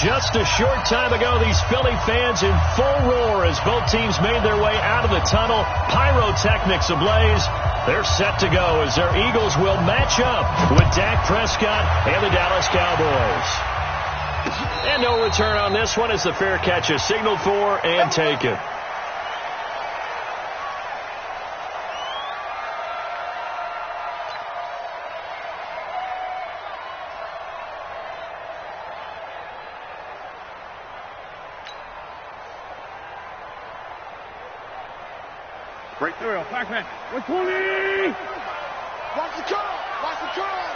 Just a short time ago, these Philly fans in full roar as both teams made their way out of the tunnel. Pyrotechnics ablaze. They're set to go as their Eagles will match up with Dak Prescott and the Dallas Cowboys. And no return on this one as the fair catch is signaled for and taken. Break through, backman. 120! Watch the curl! Watch the curl!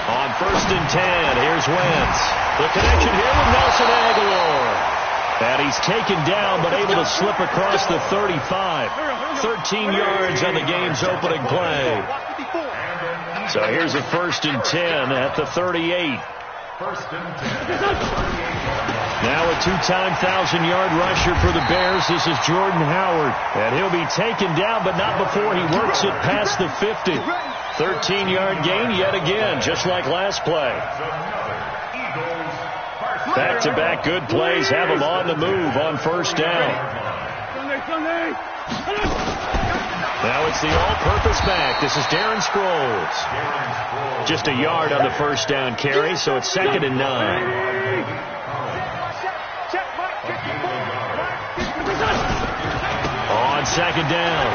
On 1st and 10, here's Wentz. The connection here with Nelson Aguilar. And he's taken down but able to slip across the 35. 13 yards on the game's opening play. So here's a 1st and 10 at the 38. Now a two-time 1,000-yard rusher for the Bears. This is Jordan Howard. And he'll be taken down, but not before he works it past the 50. 13-yard gain yet again, just like last play. Back-to-back good plays have him on the move on 1st down. Now it's the all-purpose back. This is Darren Sproles. Just a yard on the 1st down carry, so it's 2nd and 9. On 2nd down,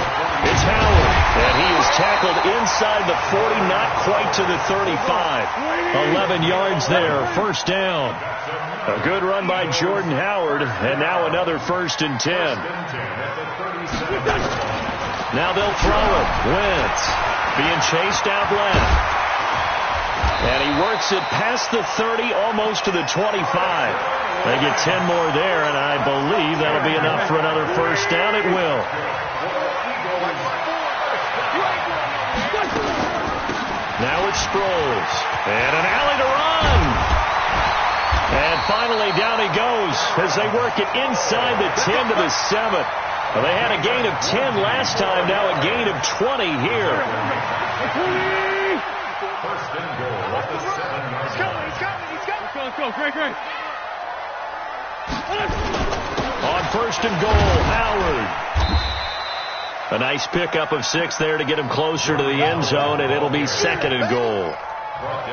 it's Howard, and he is tackled inside the 40, not quite to the 35. 11 yards there, 1st down. A good run by Jordan Howard, and now another 1st and 10. Now they'll throw it. Wentz being chased out left. And he works it past the 30, almost to the 25. They get 10 more there, and I believe that'll be enough for another 1st down. It will. Now it's Sproles. And an alley to run. And finally down he goes as they work it inside the 10 to the 7. Well, they had a gain of 10 last time, now a gain of 20 here. First and goal at the 7-yard line. Let's go, great. On 1st and goal, Howard. A nice pickup of 6 there to get him closer to the end zone, and it'll be 2nd and goal.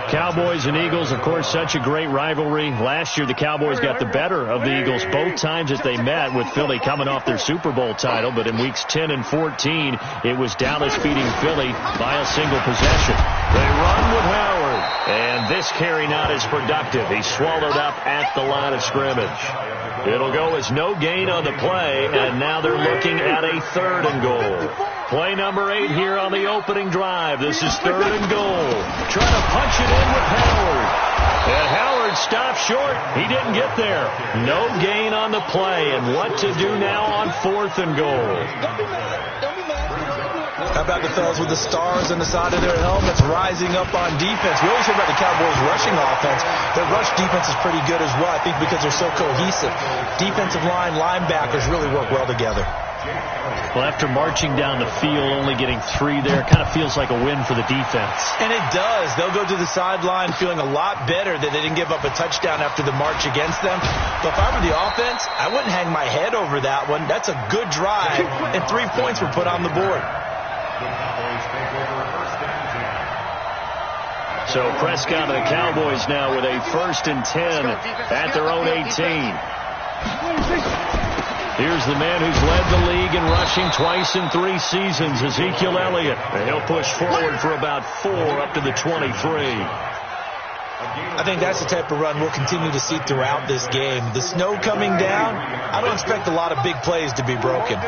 Cowboys and Eagles, of course, such a great rivalry. Last year, the Cowboys got the better of the Eagles both times that they met, with Philly coming off their Super Bowl title. But in weeks 10 and 14, it was Dallas beating Philly by a single possession. They run with Howard, and this carry not as productive. He's swallowed up at the line of scrimmage. It'll go as no gain on the play, and now they're looking at a 3rd and goal. Play number 8 here on the opening drive. This is 3rd and goal. Trying to punch it in with Howard. And Howard stopped short. He didn't get there. No gain on the play. And what to do now on 4th and goal? How about the fellas with the stars on the side of their helmets rising up on defense? We always hear about the Cowboys' rushing offense. Their rush defense is pretty good as well, I think, because they're so cohesive. Defensive line, linebackers really work well together. Well, after marching down the field, only getting 3 there, it kind of feels like a win for the defense. And it does. They'll go to the sideline feeling a lot better that they didn't give up a touchdown after the march against them. But if I were the offense, I wouldn't hang my head over that one. That's a good drive, and 3 points were put on the board. So Prescott and the Cowboys now with a 1st and 10 at their own 18. Here's the man who's led the league in rushing twice in 3 seasons, Ezekiel Elliott. And he'll push forward for about 4 up to the 23. I think that's the type of run we'll continue to see throughout this game. The snow coming down, I don't expect a lot of big plays to be broken.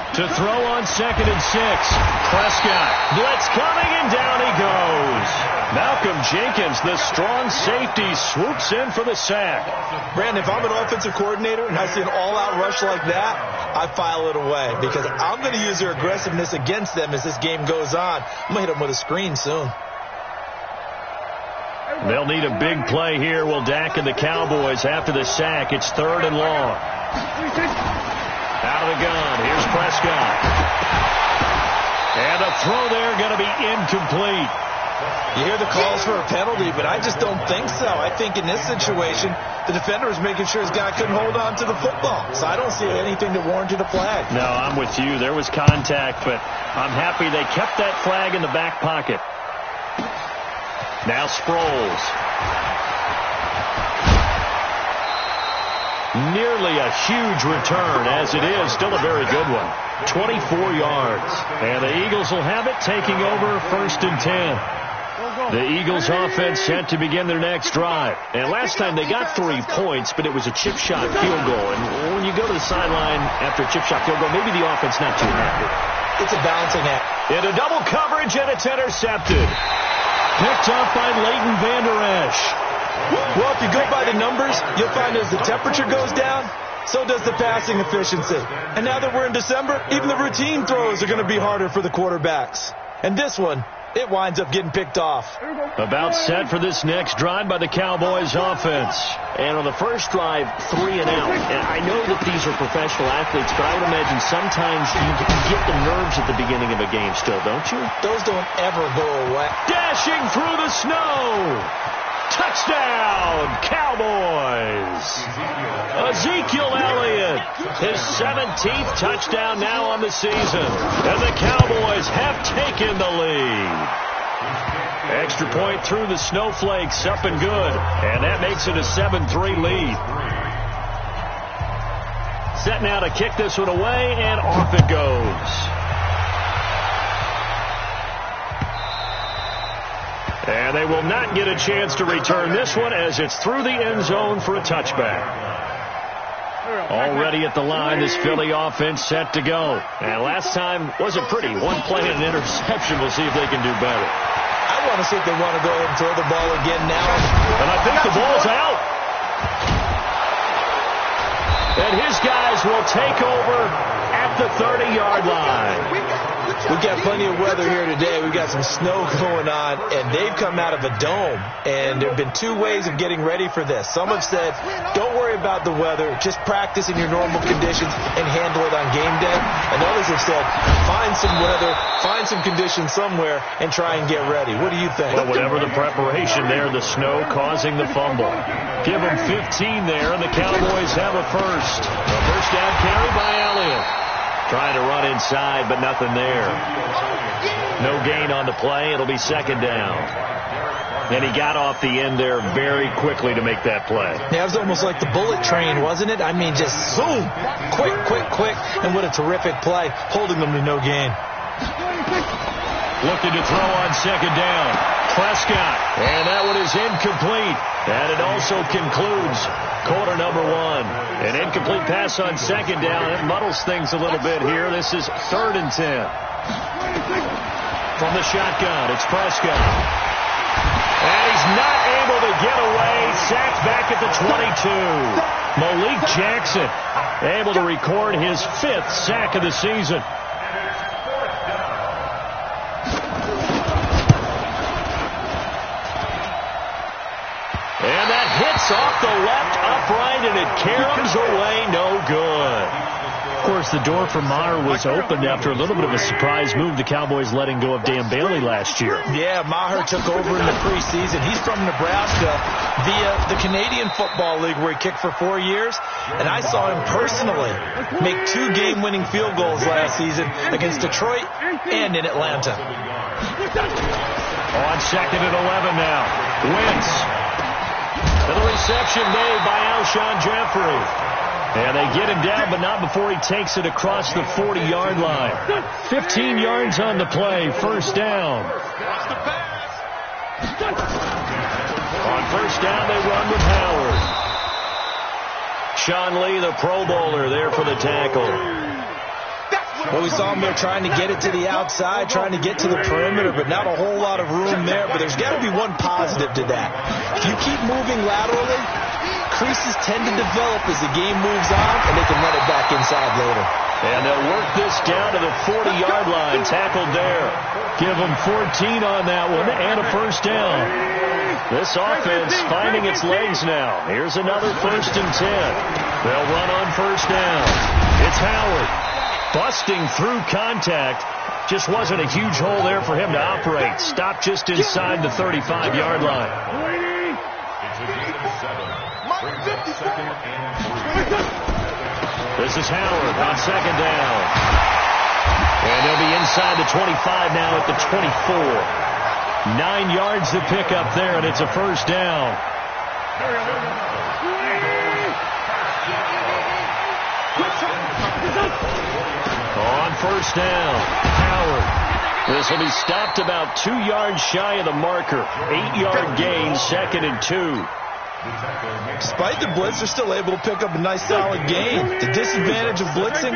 To throw on 2nd and 6. Prescott. Blitz coming, and down he goes. Malcolm Jenkins, the strong safety, swoops in for the sack. Brandon, if I'm an offensive coordinator and I see an all-out rush like that, I file it away because I'm going to use their aggressiveness against them as this game goes on. I'm going to hit them with a screen soon. They'll need a big play here. Will Dak and the Cowboys after the sack. It's 3rd and long. Out of the gun. Here's Prescott. And a throw there going to be incomplete. You hear the calls for a penalty, but I just don't think so. I think in this situation, the defender was making sure his guy couldn't hold on to the football. So I don't see anything that warranted a flag. No, I'm with you. There was contact, but I'm happy they kept that flag in the back pocket. Now Sproles. Nearly a huge return, as it is. Still a very good one. 24 yards. And the Eagles will have it, taking over 1st and 10. The Eagles offense set to begin their next drive. And last time they got 3 points, but it was a chip shot field goal. And when you go to the sideline after a chip shot field goal, maybe the offense not too happy. It's a balancing act. Into double coverage, and it's intercepted. Picked up by Leighton Vander Esch. Well, if you go by the numbers, you'll find as the temperature goes down, so does the passing efficiency. And now that we're in December, even the routine throws are going to be harder for the quarterbacks. And this one, it winds up getting picked off. About set for this next drive by the Cowboys offense. And on the first drive, 3 and out. And I know that these are professional athletes, but I would imagine sometimes you get the nerves at the beginning of a game still, don't you? Those don't ever go away. Dashing through the snow. Touchdown, Cowboys! Ezekiel Elliott, his 17th touchdown now on the season. And the Cowboys have taken the lead. Extra point through the snowflakes, up and good. And that makes it a 7-3 lead. Set now to kick this one away, and off it goes. And they will not get a chance to return this one as it's through the end zone for a touchback. Already at the line, this Philly offense set to go. And last time wasn't pretty. One play and an interception. We'll see if they can do better. I want to see if they want to go ahead and throw the ball again now. And I think the ball's out. And his guys will take over at the 30-yard line. We've got plenty of weather here today. We've got some snow going on, and they've come out of a dome. And there have been 2 ways of getting ready for this. Some have said, don't worry about the weather. Just practice in your normal conditions and handle it on game day. And others have said, find some weather, find some conditions somewhere, and try and get ready. What do you think? Well, whatever the preparation there, the snow causing the fumble. Give them 15 there, and the Cowboys have a first. A first down carry by Elliott. Trying to run inside, but nothing there. No gain on the play. It'll be 2nd down. And he got off the end there very quickly to make that play. Yeah, it was almost like the bullet train, wasn't it? I mean, just zoom. Quick, quick, quick. And what a terrific play, holding them to no gain. Looking to throw on 2nd down. Prescott. And that one is incomplete. And it also concludes quarter number 1. An incomplete pass on 2nd down. It muddles things a little bit here. This is 3rd and 10. From the shotgun, it's Prescott. And he's not able to get away. Sacked back at the 22. Malik Jackson able to record his 5th sack of the season. And that hits off the left upright, and it caroms away no good. Of course, the door for Maher was opened after a little bit of a surprise move. The Cowboys letting go of Dan Bailey last year. Yeah, Maher took over in the preseason. He's from Nebraska via the Canadian Football League, where he kicked for 4 years. And I saw him personally make 2 game-winning field goals last season against Detroit and in Atlanta. On 2nd and 11 now. Wentz. And the reception made by Alshon Jeffrey. And they get him down, but not before he takes it across the 40-yard line. 15 yards on the play, 1st down. On 1st down, they run with Howard. Sean Lee, the Pro Bowler, there for the tackle. Well, we saw him there trying to get it to the outside, trying to get to the perimeter, but not a whole lot of room there. But there's got to be one positive to that. If you keep moving laterally, creases tend to develop as the game moves on, and they can run it back inside later. And they'll work this down to the 40-yard line, tackled there. Give them 14 on that one, and a 1st down. This offense finding its legs now. Here's another 1st and 10. They'll run on 1st down. It's Howard. Busting through contact Just wasn't a huge hole there for him to operate. Stopped just inside the 35-yard line. This is Howard on second down. And they'll be inside the 25 now at the 24. 9 yards to pick up there, and it's a first down. On first down, Howard. This will be stopped about 2 yards shy of the marker. 8-yard gain, 2nd and 2. Despite the blitz, they're still able to pick up a nice solid gain. The disadvantage of blitzing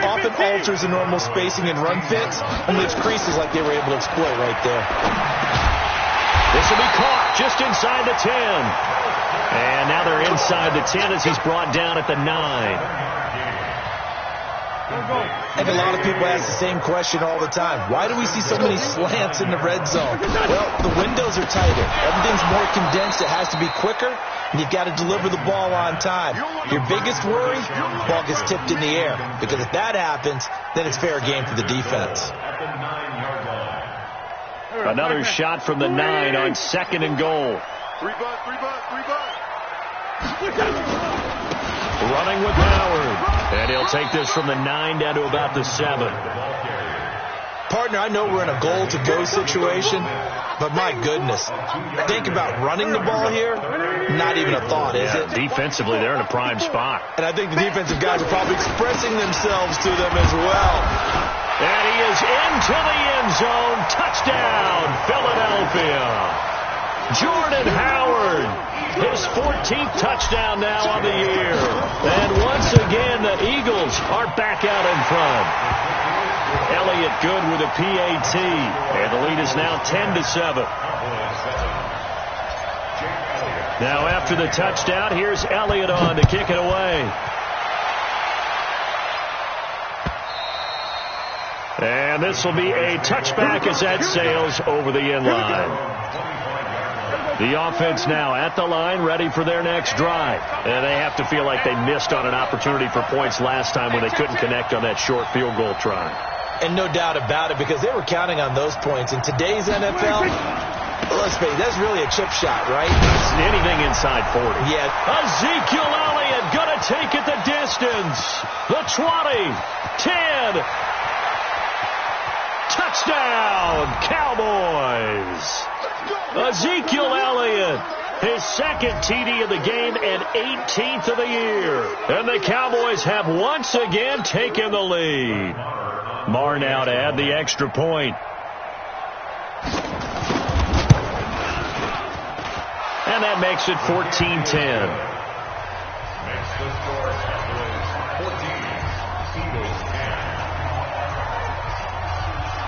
often alters the normal spacing and run fits, and leaves creases like they were able to exploit right there. This will be caught just inside the 10. And now they're inside the 10 as he's brought down at the 9. I think a lot of people ask the same question all the time. Why do we see so many slants in the red zone? Well, the windows are tighter. Everything's more condensed. It has to be quicker, and you've got to deliver the ball on time. Your biggest worry, the ball gets tipped in the air, because if that happens, then it's fair game for the defense. Another shot from the 9 on 2nd and goal. 3 butt. Running with Howard. And he'll take this from the 9 down to about the 7. Partner, I know we're in a goal-to-go situation, but my goodness, think about running the ball here. Not even a thought, is it? Defensively, they're in a prime spot. And I think the defensive guys are probably expressing themselves to them as well. And he is into the end zone. Touchdown, Philadelphia. Jordan Howard, his 14th touchdown now on the year. And once again, the Eagles are back out in front. Elliott good with a PAT. And the lead is now 10-7. Now after the touchdown, here's Elliott on to kick it away. And this will be a touchback as that sails over the end line. The offense now at the line, ready for their next drive. And they have to feel like they missed on an opportunity for points last time when they couldn't connect on that short field goal try. And no doubt about it, because they were counting on those points. In today's NFL, let's face it, that's really a chip shot, right? Anything inside 40. Yeah. Ezekiel Elliott going to take it the distance. The 20, 10. Touchdown, Cowboys. Ezekiel Elliott, his 2nd TD of the game and 18th of the year. And the Cowboys have once again taken the lead. Marr now to add the extra point. And that makes it 14-10.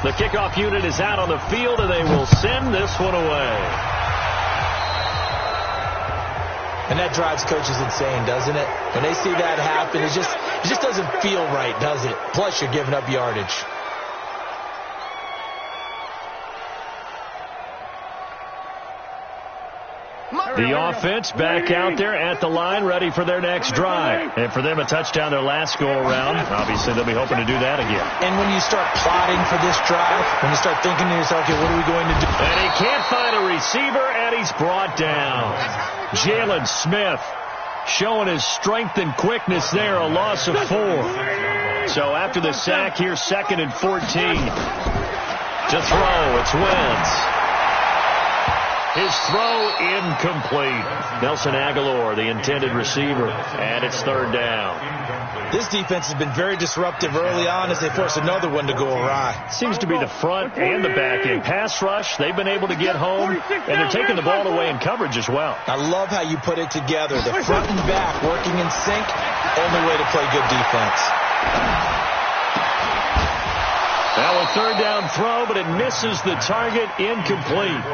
The kickoff unit is out on the field, and they will send this one away. And that drives coaches insane, doesn't it? When they see that happen, it just doesn't feel right, does it? Plus, you're giving up yardage. The offense back out there at the line, ready for their next drive. And for them, a touchdown their last go-around. Obviously, they'll be hoping to do that again. And when you start plotting for this drive, when you start thinking to yourself, okay, what are we going to do? And he can't find a receiver, and he's brought down. Jalen Smith showing his strength and quickness there, a loss of 4. So after the sack, here's 2nd and 14. To throw, it's Wentz. His throw incomplete. Nelson Aguilar, the intended receiver, and it's 3rd down. This defense has been very disruptive early on as they force another one to go awry. Seems to be the front and the back end. Pass rush, they've been able to get home, and they're taking the ball away in coverage as well. I love how you put it together. The front and back working in sync, only way to play good defense. Now a 3rd down throw, but it misses the target, incomplete.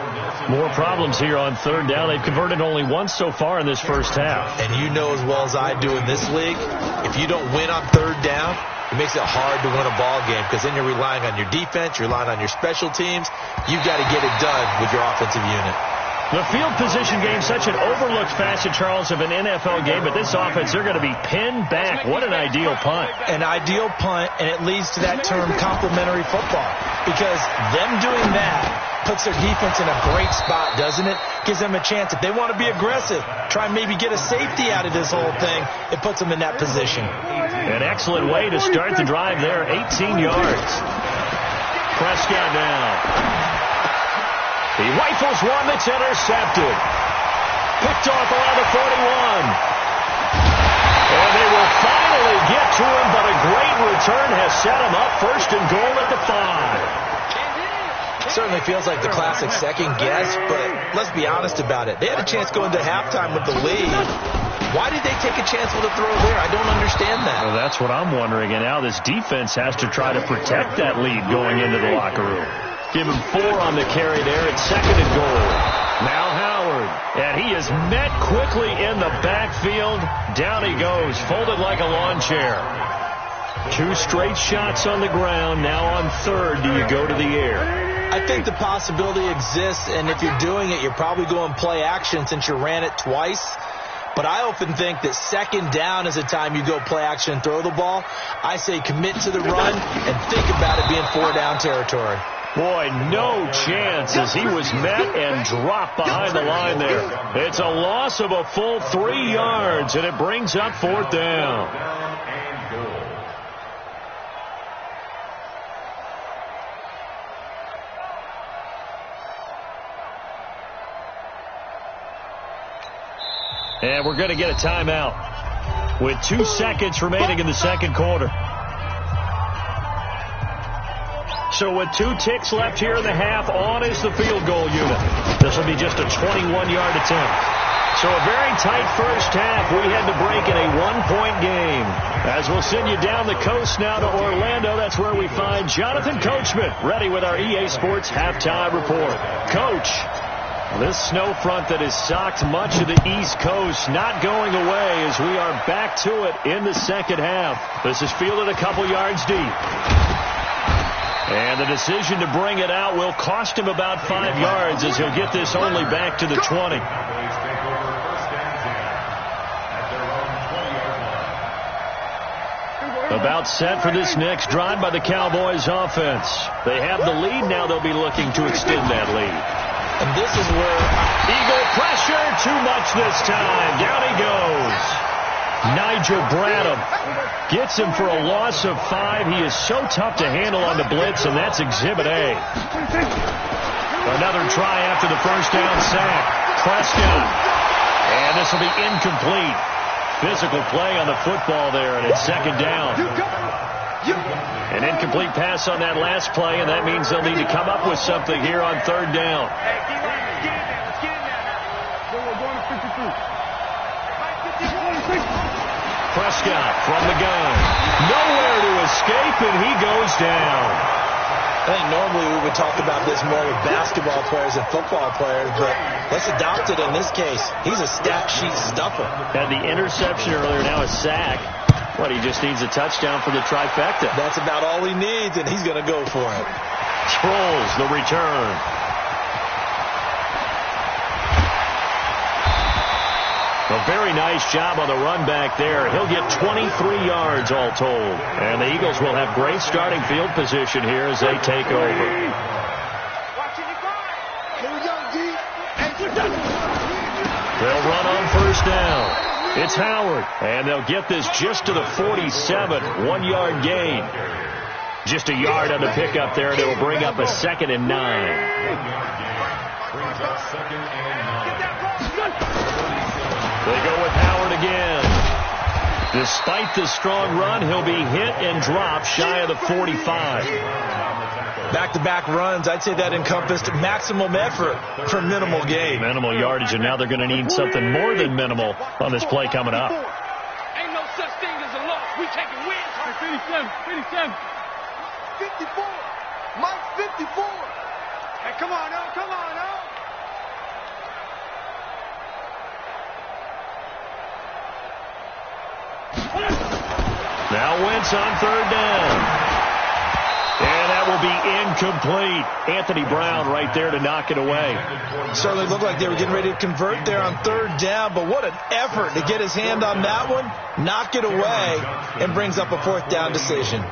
More problems here on 3rd down. They've converted only once so far in this first half. And you know as well as I do in this league, if you don't win on 3rd down, it makes it hard to win a ball game because then you're relying on your defense, you're relying on your special teams. You've got to get it done with your offensive unit. The field position game, such an overlooked facet, Charles, of an NFL game, but this offense, they're going to be pinned back. What an ideal punt. An ideal punt, and it leads to that term complementary football, because them doing that puts their defense in a great spot, doesn't it? Gives them a chance. If they want to be aggressive, try and maybe get a safety out of this whole thing, it puts them in that position. An excellent way to start the drive there, 18 yards. Prescott now. He rifles one that's intercepted. Picked off around the 41. And they will finally get to him, but a great return has set him up first and goal at the 5. Certainly feels like the classic second guess, but let's be honest about it. They had a chance going to halftime with the lead. Why did they take a chance with a throw there? I don't understand that. Well, that's what I'm wondering. And now this defense has to try to protect that lead going into the locker room. Give him 4 on the carry there at second and goal. Now Howard. And he is met quickly in the backfield. Down he goes, folded like a lawn chair. 2 straight shots on the ground. Now on third, do you go to the air? I think the possibility exists, and if you're doing it, you're probably going play action since you ran it twice. But I often think that second down is the time you go play action and throw the ball. I say commit to the run and think about it being 4-down territory. Boy, no chance as he was met and dropped behind the line there. It's a loss of a full 3 yards, and it brings up 4th down. And we're going to get a timeout with 2 seconds remaining in the second quarter. So with 2 ticks left here in the half, on is the field goal unit. This will be just a 21-yard attempt. So a very tight first half. We had to break in a 1-point game. As we'll send you down the coast now to Orlando, that's where we find Jonathan Coachman, ready with our EA Sports halftime report. Coach, this snow front that has socked much of the East Coast not going away as we are back to it in the second half. This is fielded a couple yards deep. And the decision to bring it out will cost him about 5 yards as he'll get this only back to the 20. About set for this next drive by the Cowboys offense. They have the lead now. They'll be looking to extend that lead. And this is where Eagle pressure, too much this time. Down he goes. Nigel Bradham gets him for a loss of 5. He is so tough to handle on the blitz, and that's Exhibit A. Another try after the first down sack. Prescott. And this will be incomplete. Physical play on the football there, and it's second down. An incomplete pass on that last play, and that means they'll need to come up with something here on third down. Prescott from the gun. Nowhere to escape, and he goes down. I think normally we would talk about this more with basketball players and football players, but let's adopt it in this case. He's a stat sheet stuffer. Had the interception earlier, now a sack. What, he just needs a touchdown for the trifecta. That's about all he needs, and he's going to go for it. Trolls the return. A very nice job on the run back there. He'll get 23 yards all told. And the Eagles will have great starting field position here as they take over. They'll run on first down. It's Howard, and they'll get this just to the 47, 1-yard gain. Just a yard on the pickup there, and it'll bring up a 2nd and 9. They go with Howard again. Despite the strong run, he'll be hit and dropped shy of the 45. Back-to-back runs, I'd say that encompassed maximum effort for minimal gain. Minimal yardage, and now they're going to need something more than minimal on this play coming up. Ain't no such thing as a loss. We taking wins. 57. 54. Mike 54. Hey, come on now. Come on now. Now Wentz on third down. And that that will be incomplete. Anthony Brown right there to knock it away. Certainly looked like they were getting ready to convert there on third down, but what an effort to get his hand on that one, knock it away, and brings up a fourth down decision.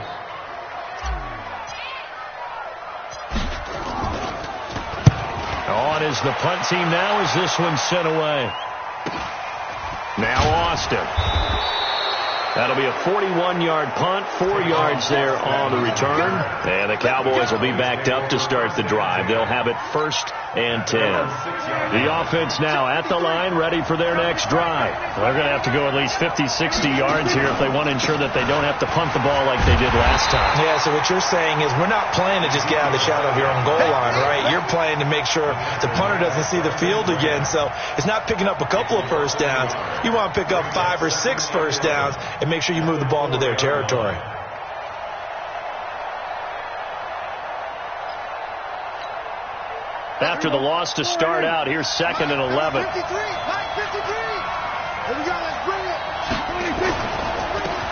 On is the punt team now as this one's sent away. Now Austin. That'll be a 41-yard punt, 4 yards there on the return. And the Cowboys will be backed up to start the drive. They'll have it 1st and 10. The offense now at the line, ready for their next drive. They're going to have to go at least 50, 60 yards here if they want to ensure that they don't have to punt the ball like they did last time. Yeah, so what you're saying is we're not playing to just get out of the shadow of your own goal line, right? You're playing to make sure the punter doesn't see the field again. So it's not picking up a couple of first downs. You want to pick up 5 or 6 first downs and make sure you move the ball into their territory. After the loss to start out, here's 2nd and 11. 53, 53. Here we go, let's bring it.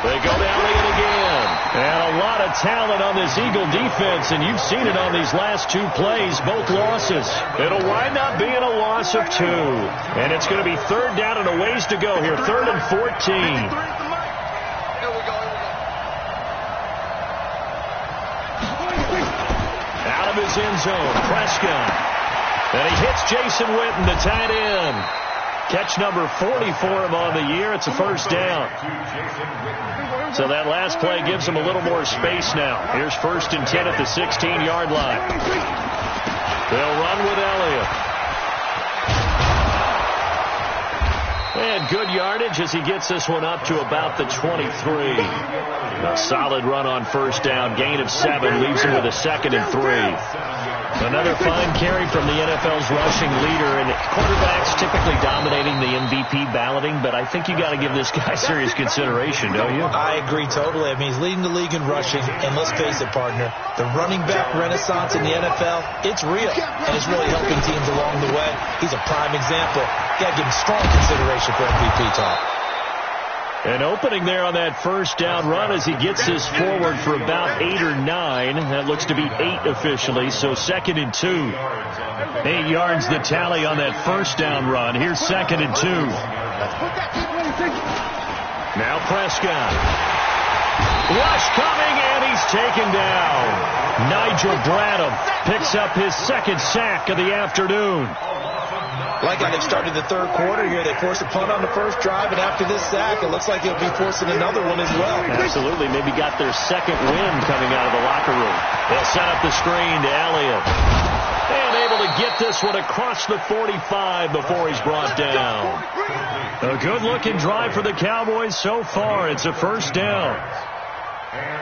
They go down again. And a lot of talent on this Eagle defense, and you've seen it on these last 2 plays, both losses. It'll wind up being a loss of 2. And it's going to be 3rd down and a ways to go here, 3rd and 14. Out of his end zone, Prescott. And he hits Jason Witten, the tight end. Catch number 40 for him on the year. It's a 1st down. So that last play gives him a little more space now. Here's 1st and 10 at the 16-yard line. They'll run with Elliott. And good yardage as he gets this one up to about the 23. A solid run on 1st down. Gain of 7 leaves him with a 2nd and 3. Another fine carry from the NFL's rushing leader, and quarterbacks typically dominating the MVP balloting, but I think you got to give this guy serious consideration, don't you? I agree totally. I mean, he's leading the league in rushing, and let's face it, partner, the running back renaissance in the NFL, it's real, and it's really helping teams along the way. He's a prime example. Got to give him strong consideration for MVP talk. An opening there on that 1st down run as he gets this forward for about 8 or 9. That looks to be 8 officially, so 2nd and 2. 8 yards the tally on that 1st down run. Here's 2nd and 2. Now Prescott. Rush coming, and he's taken down. Nigel Bradham picks up his 2nd sack of the afternoon. Like how they've started the 3rd quarter here. They forced a punt on the 1st drive, and after this sack, it looks like they'll be forcing another one as well. Absolutely. Maybe got their 2nd win coming out of the locker room. They'll set up the screen to Elliott. And able to get this one across the 45 before he's brought down. A good-looking drive for the Cowboys so far. It's a 1st down.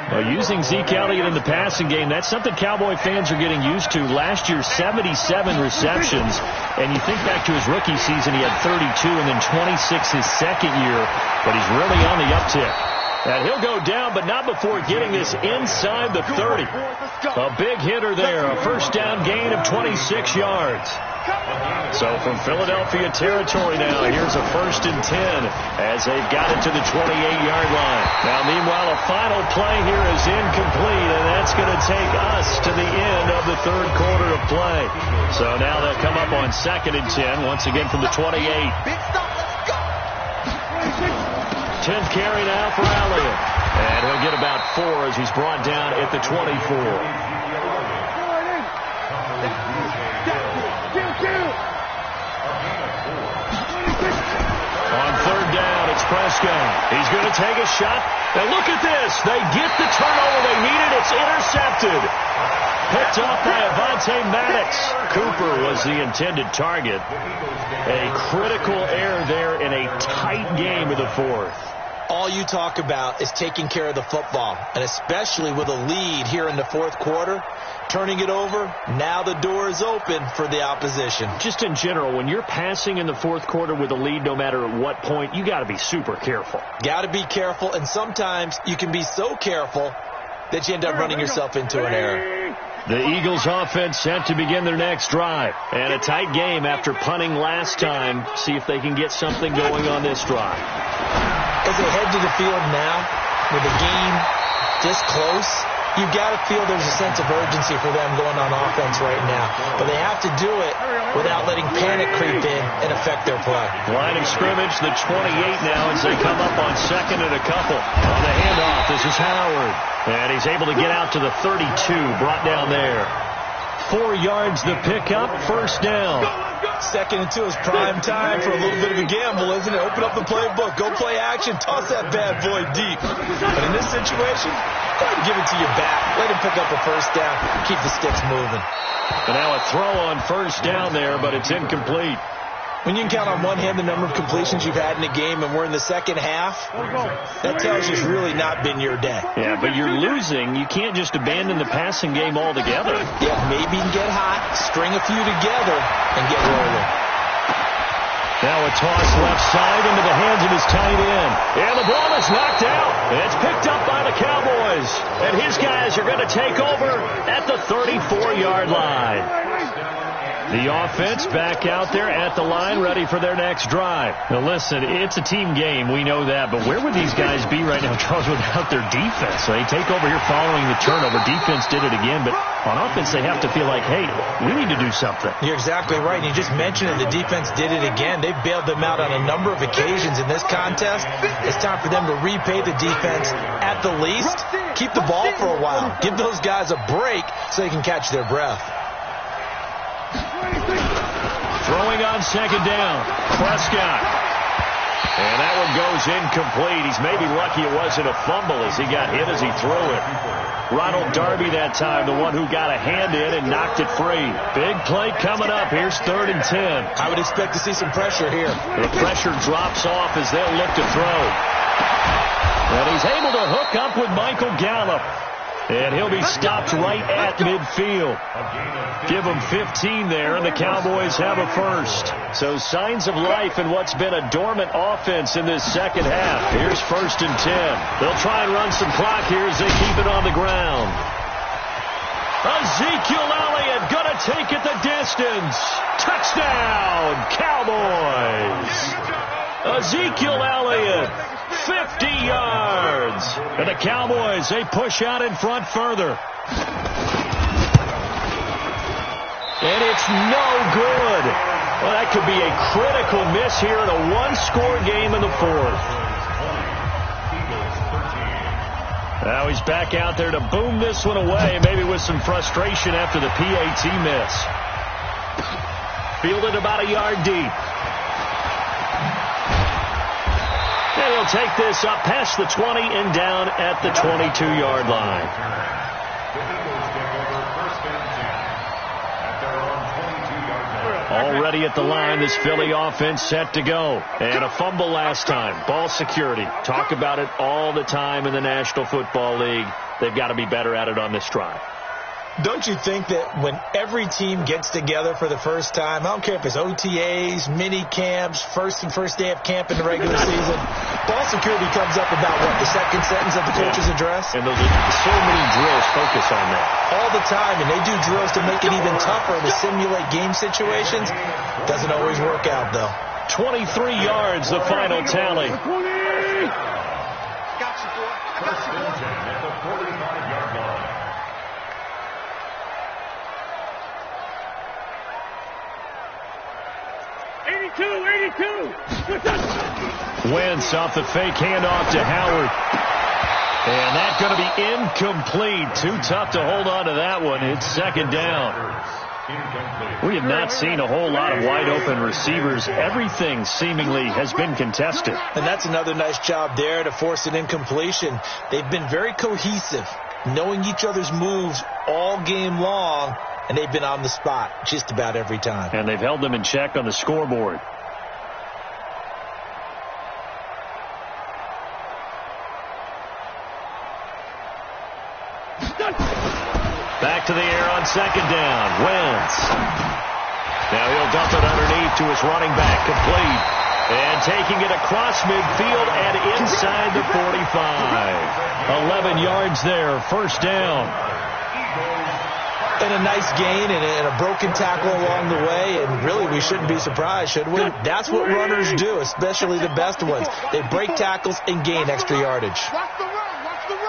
Well, using Zeke Elliott in the passing game, that's something Cowboy fans are getting used to. Last year, 77 receptions. And you think back to his rookie season, he had 32 and then 26 his 2nd year. But he's really on the uptick. And he'll go down, but not before getting this inside the 30. A big hitter there, a 1st down gain of 26 yards. So from Philadelphia territory now, here's a 1st and 10 as they've got it to the 28-yard line. Now, meanwhile, a final play here is incomplete, and that's going to take us to the end of the 3rd quarter of play. So now they'll come up on 2nd and 10, once again from the 28. 10th carry now for Elliott. And he'll get about 4 as he's brought down at the 24. On 3rd down, it's Prescott. He's going to take a shot. And look at this. They get the turnover they needed. It's intercepted. Picked off by Avonte Maddox. Cooper was the intended target. A critical error there in a tight game of the 4th. All you talk about is taking care of the football, and especially with a lead here in the 4th quarter, turning it over, now the door is open for the opposition. Just in general, when you're passing in the 4th quarter with a lead, no matter at what point, you got to be super careful. Got to be careful, and sometimes you can be so careful that you end up running yourself into an error. The Eagles offense set to begin their next drive. And a tight game after punting last time. See if they can get something going on this drive. As they head to the field now, with the game this close, You've got to feel there's a sense of urgency for them going on offense right now. But they have to do it without letting panic creep in and affect their play. Line of scrimmage, the 28 now as they come up on second and a couple. On the handoff, this is Howard. And he's able to get out to the 32, brought down there. 4 yards the pickup, first down. 2nd and 2 is prime time for a little bit of a gamble, isn't it? Open up the playbook, go play action, toss that bad boy deep. But in this situation, go ahead and give it to your back. Let him pick up a first down, keep the sticks moving. And now a throw on first down there, but it's incomplete. When you can count on one hand the number of completions you've had in a game and we're in the second half, that tells you it's really not been your day. Yeah, but you're losing. You can't just abandon the passing game altogether. Yeah, maybe you can get hot, string a few together, and get rolling. Now a toss left side into the hands of his tight end. And the ball is knocked out. It's picked up by the Cowboys. And his guys are going to take over at the 34-yard line. The offense back out there at the line, ready for their next drive. Now, listen, it's a team game. We know that. But where would these guys be right now, Charles, without their defense? So they take over here following the turnover. Defense did it again. But on offense, they have to feel like, hey, we need to do something. You're exactly right. And you just mentioned it. The defense did it again. They bailed them out on a number of occasions in this contest. It's time for them to repay the defense at the least. Keep the ball for a while. Give those guys a break so they can catch their breath. Throwing on second down, Prescott. And that one goes incomplete. He's maybe lucky it wasn't a fumble as he got hit as he threw it. Ronald Darby that time, the one who got a hand in and knocked it free. Big play coming up. Here's 3rd and 10. I would expect to see some pressure here. The pressure drops off as they'll look to throw. And he's able to hook up with Michael Gallup. And he'll be stopped right at midfield. Give him 15 there, and the Cowboys have a first. So signs of life in what's been a dormant offense in this second half. Here's 1st and 10. They'll try and run some clock here as they keep it on the ground. Ezekiel Elliott going to take it the distance. Touchdown, Cowboys. Ezekiel Elliott. 50 yards. And the Cowboys, they push out in front further. And it's no good. Well, that could be a critical miss here in a one-score game in the 4th. Now he's back out there to boom this one away, maybe with some frustration after the PAT miss. Fielded about a yard deep. And he'll take this up past the 20 and down at the 22-yard line. Already at the line, this Philly offense set to go. And a fumble last time. Ball security. Talk about it all the time in the National Football League. They've got to be better at it on this drive. Don't you think that when every team gets together for the first time, I don't care if it's OTAs, mini camps, first day of camp in the regular season, ball security comes up about what, the second sentence of the coach's address? And those so many drills focus on that. All the time, and they do drills to make it even tougher to simulate game situations. Doesn't always work out, though. 23 yards, the final tally. Got you, boy. I got you, boy. At the 45-yard line. Wentz off the fake handoff to Howard. And that's going to be incomplete. Too tough to hold on to that one. It's second down. We have not seen a whole lot of wide open receivers. Everything seemingly has been contested. And that's another nice job there to force an incompletion. They've been very cohesive, knowing each other's moves all game long, and they've been on the spot just about every time. And they've held them in check on the scoreboard. Back to the air on second down. Wentz. Now he'll dump it underneath to his running back. Complete. And taking it across midfield and inside the 45. 11 yards there. First down. And a nice gain and a broken tackle along the way. And really, we shouldn't be surprised, should we? That's what runners do, especially the best ones. They break tackles and gain extra yardage. Watch the run. Watch the run.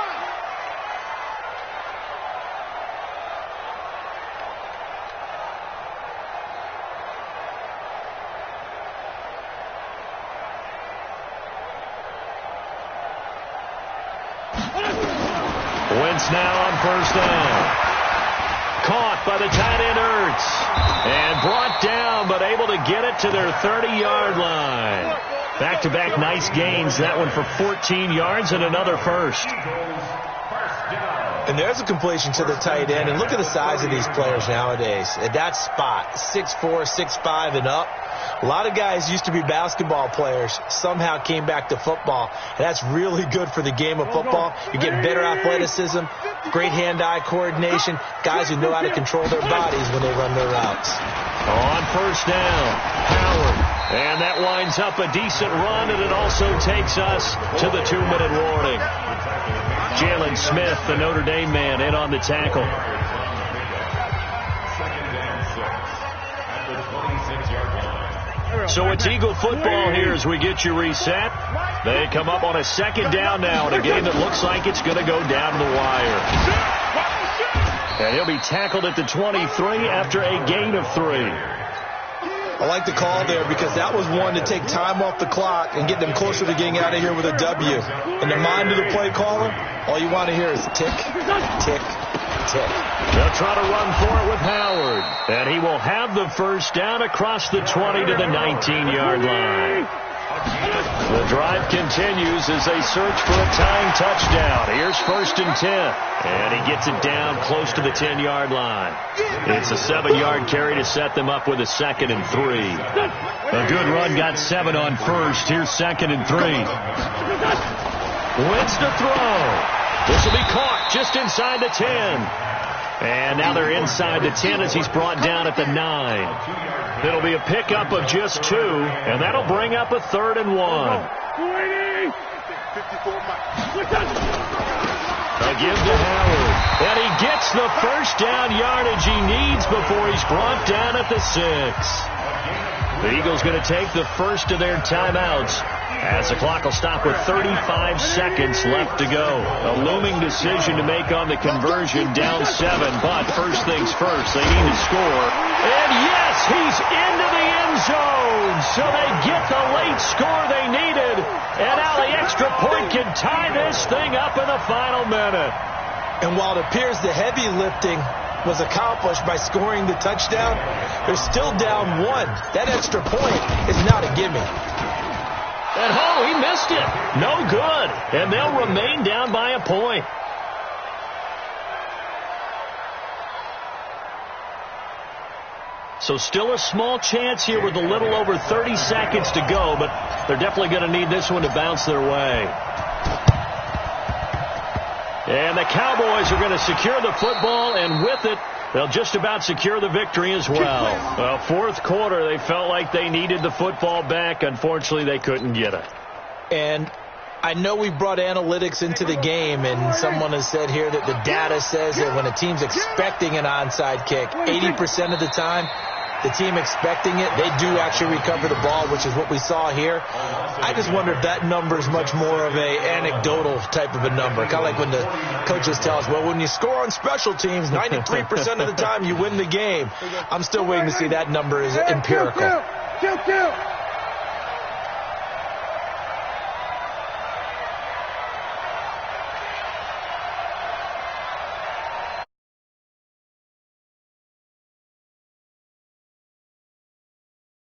offense now on first down. Caught by the tight end Ertz. And brought down, but able to get it to their 30-yard line. Back-to-back nice gains. That one for 14 yards and another first. And there's a completion to the tight end. And look at the size of these players nowadays. At that spot, 6'4", 6'5", and up. A lot of guys used to be basketball players, somehow came back to football. And that's really good for the game of football. You get better athleticism, great hand-eye coordination, guys who know how to control their bodies when they run their routes. On first down, Howard. And that winds up a decent run, and it also takes us to the 2-minute warning. Jalen Smith, the Notre Dame man, in on the tackle. So it's Eagle football here as we get you reset. They come up on a second down now in a game that looks like it's going to go down to the wire. And he'll be tackled at the 23 after a gain of 3. I like the call there because that was one to take time off the clock and get them closer to getting out of here with a W. In the mind of the play caller, all you want to hear is tick, tick, tick. They'll try to run for it with Howard. And he will have the first down across the 20 to the 19-yard line. The drive continues as they search for a tying touchdown. Here's first and 10. And he gets it down close to the 10-yard line. It's a 7-yard carry to set them up with a 2nd and 3. A good run got 7 on first. Here's 2nd and 3. Wins to throw. This will be caught just inside the 10. And now they're inside the 10 as he's brought down at the 9. It'll be a pickup of just 2, and that'll bring up a 3rd and 1. A give to Howard. And he gets the first down yardage he needs before he's brought down at the 6. The Eagles going to take the first of their timeouts as the clock will stop with 35 seconds left to go. A looming decision to make on the conversion, down 7. But first things first, they need to score. And yes, he's into the end zone. So they get the late score they needed. And now the extra point can tie this thing up in the final minute. And while it appears the heavy lifting was accomplished by scoring the touchdown, they're still down 1. That extra point is not a gimme. And he missed it. No good. And they'll remain down by a point. So still a small chance here with a little over 30 seconds to go, but they're definitely going to need this one to bounce their way. And the Cowboys are going to secure the football, and with it, they'll just about secure the victory as well. Fourth quarter, they felt like they needed the football back. Unfortunately, they couldn't get it. And I know we brought analytics into the game, and someone has said here that the data says that when a team's expecting an onside kick, 80% of the time, the team expecting it, they do actually recover the ball, which is what we saw here. I just wonder if that number is much more of a anecdotal type of a number. Kind of like when the coaches tell us, well, when you score on special teams, 93% of the time you win the game. I'm still waiting to see that number is empirical.